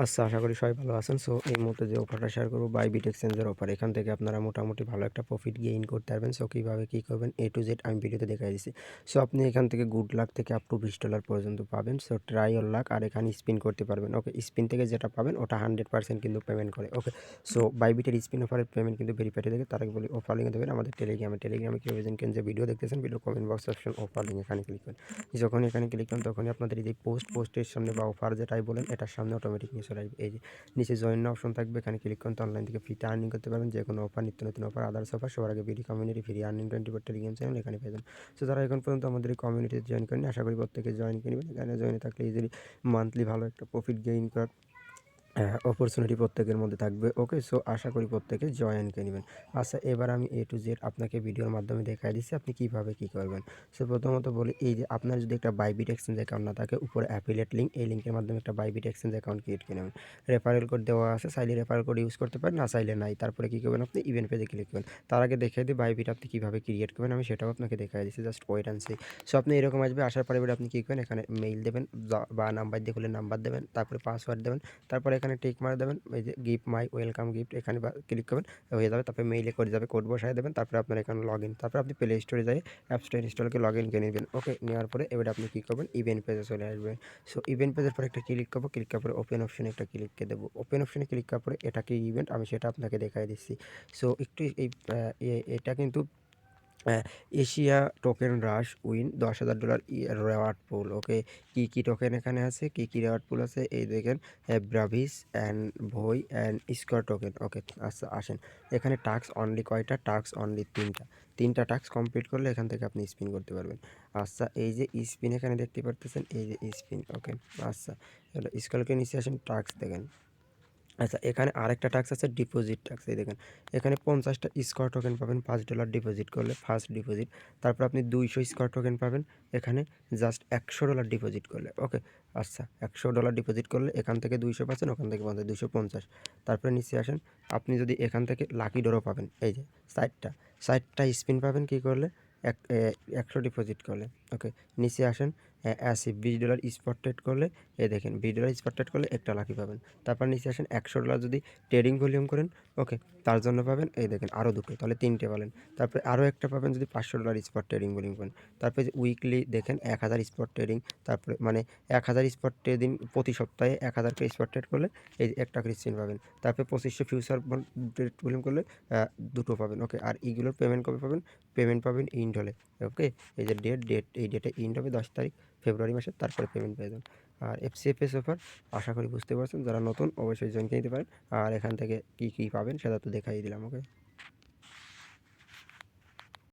আচ্ছা, আশা করি সবাই ভালো আছেন। সো এই মুহূর্তে যে অফারটা শেয়ার করব বাইবিট এক্সচেঞ্জের অফার। এখান থেকে আপনারা মোটামুটি ভালো একটা প্রফিট গেইন করতে পারবেন। সো কিভাবে কি করবেন A to Z আমি ভিডিওতে দেখাই দিচ্ছি। সো আপনি এখান থেকে গুড লাক থেকে আপ টু $20 পর্যন্ত পাবেন। সো ট্রাই অর লাক আর এখানে স্পিন করতে পারবেন। ওকে, স্পিন থেকে যেটা পাবেন ওটা 100% কিন্তু পেমেন্ট করে। ওকে, সো বাইবিটের স্পিন অফারের পেমেন্ট কিন্তু ভেরিফাইড থেকে তার আগে বলি অফার লিঙ্ক দেবেন আমাদের টেলিগ্রামে। টেলিগ্রামে কীভাবে জানবেন যে ভিডিও দেখতেছেন video comment box option offer link এখানে ক্লিক করেন। যখন এখানে ক্লিক করেন তখনই আপনাদের এই যে পোস্টের সামনে বা অফার যেটাই বলেন এটার সামনে অটোমেটিক নিয়ে চলে আসবে। এই যে নিচে জয়েন নাও অপশন থাকবে, এখানে ক্লিক করুন। তো অনলাইন থেকে ফ্রিতে আর্নিং করতে পারবেন যে কোনো অফার, নিত্য নতুন অফার, আদার্স অফার সবার আগে BD community free earning 24 Telegram channel এখানে পেয়ে যাবেন। সো যারা এখন পর্যন্ত আমাদের এই কমিউনিটিতে জয়েন করেন আশা করি প্রত্যেকে জয়েন করে নেবেন। এখানে জয়েনে থাকলে ইজিলি মান্থলি ভালো একটা প্রফিট গেইন করার অপরচুনিটি প্রত্যেকের মধ্যে থাকবে। ওকে, সো আশা করি প্রত্যেকে জয়েন করে নেবেন। আচ্ছা, এবার আমি A to Z আপনাকে ভিডিওর মাধ্যমে দেখাই দিচ্ছি আপনি কীভাবে কী করবেন। সো প্রথমত বলি, এই যে আপনার যদি একটা বাইবিট এক্সচেঞ্জ অ্যাকাউন্ট না থাকে, উপরে অ্যাফিলিয়েট লিঙ্ক, এই লিঙ্কের মাধ্যমে একটা বাইবিট এক্সচেঞ্জ অ্যাকাউন্ট ক্রিয়েট করে নেবেন। রেফারেল কোড দেওয়া আছে, চাইলে রেফারেল কোড ইউজ করতে পারেন, না চাইলে নাই। তারপরে কী করবেন, আপনি ইভেন্ট পেজে ক্লিক করবেন। তার আগে দেখিয়ে দিই বাইবিট আপনি কীভাবে ক্রিয়েট করবেন, আমি সেটাও আপনাকে দেখাই দিচ্ছি। Just wait and see. So আপনি এরকম আসবে, আসার পরে এবার আপনি কী করবেন, এখানে মেইল দেবেন বা নাম্বার দিয়ে খুলে নাম্বার দেবেন, তারপরে পাসওয়ার্ড দেবেন, তারপরে এখানে টিক মার দেবেন। এই যে গিভ মাই ওয়েলকাম গিফট এখানে ক্লিক করবেন, হয়ে যাবে। তারপরে মেইলে করে যাবে, কোড বসায় দেবেন, তারপরে আপনার এখানে লগ ইন, তারপরে আপনি প্লে স্টোরে যাই অ্যাপসটা ইনস্টলকে লগ ইন করে নেবেন। ওকে, নেওয়ার পরে এবার আপনি কী করবেন, ইভেন্ট পেজে চলে আসবেন। সো ইভেন্ট পেজের পরে একটা ক্লিক করবো, ক্লিক করার পরে ওপেন অপশনে একটা ক্লিক করে দেবো। ওপেন অপশনে ক্লিক করার পরে এটা কি ইভেন্ট আমি সেটা আপনাকে দেখাই দিচ্ছি। সো একটু এই এটা কিন্তু Asia token rush win $10,000 reward pool. Okay, কী টোকেন এখানে আছে, কী রেওয়ার্ড পুল আছে এই দেখেন, ব্রাভিস অ্যান্ড ভই অ্যান্ড স্কোয়ার টোকেন। ওকে, আচ্ছা আসেন, এখানে টাস্ক অনলি কয়টা, টাস্ক অনলি 3টা টাস্ক কমপ্লিট করলে এখান থেকে আপনি স্পিন করতে পারবেন। আচ্ছা, এই যে স্পিন এখানে দেখতে পারতেছেন, এই যে স্পিন। ওকে, আচ্ছা স্কলকে নিচে আসেন, টাস্ক দেখেন। আচ্ছা, এখানে আরেকটা টাস্ক আছে ডিপোজিট টাস্ক। এই দেখেন, এখানে 50টা স্কোয়ার টোকেন পাবেন $5 ডিপোজিট করলে, ফার্স্ট ডিপোজিট। তারপর আপনি 200 স্কোয়ার টোকেন পাবেন এখানে জাস্ট $100 ডিপোজিট করলে। ওকে, আচ্ছা $100 ডিপোজিট করলে এখান থেকে 200 পাচ্ছেন, ওখান থেকে 50, 250। তারপরে নিচে আসেন, আপনি যদি এখান থেকে লাকি ড্র পাবেন, এই যে 60টা স্পিন পাবেন কী করলে, 100 ডিপোজিট করলে। ওকে, নিচে আসেন, অ্যাসিভ $20 স্পট ট্রেড করলে, এই দেখেন $20 স্পট ট্রেড করলে একটা লাকি পাবেন। তারপর নিচে আসেন, $100 যদি ট্রেডিং ভলিউম করেন, ওকে, তার জন্য পাবেন এই দেখেন আরও 2টো, তাহলে 3টে পেলেন। তারপরে আরও একটা পাবেন যদি $500 স্পট ট্রেডিং ভলিউম করেন। তারপরে যে উইকলি দেখেন 1000 স্পট ট্রেডিং, তারপরে মানে 1000 স্পট ট্রেডিং প্রতি সপ্তাহে 1000 করে স্পট ট্রেড করলে এই যে একটা করে স্পিন পাবেন। তারপরে 2500 ফিউচার ট্রেড ভলিউম করলে 2টো পাবেন। ওকে, আর এগুলোর পেমেন্ট কবে পাবেন, পেমেন্ট পাবেন ইন্ড হলে। ওকে, এই যে ডেট এই ডেটে ইন্ড হবে 10 তারিখ ফেব্রুয়ারি মাসে, তারপরে পেমেন্ট পেয়ে যাবেন। আর এফসিএফএস অফার আশা করি বুঝতে পারছেন, যারা নতুন অবশ্যই জয়েন করে নিতে পারেন। আর এখান থেকে কী পাবেন সেটা তো দেখাই দিলাম। ওকে।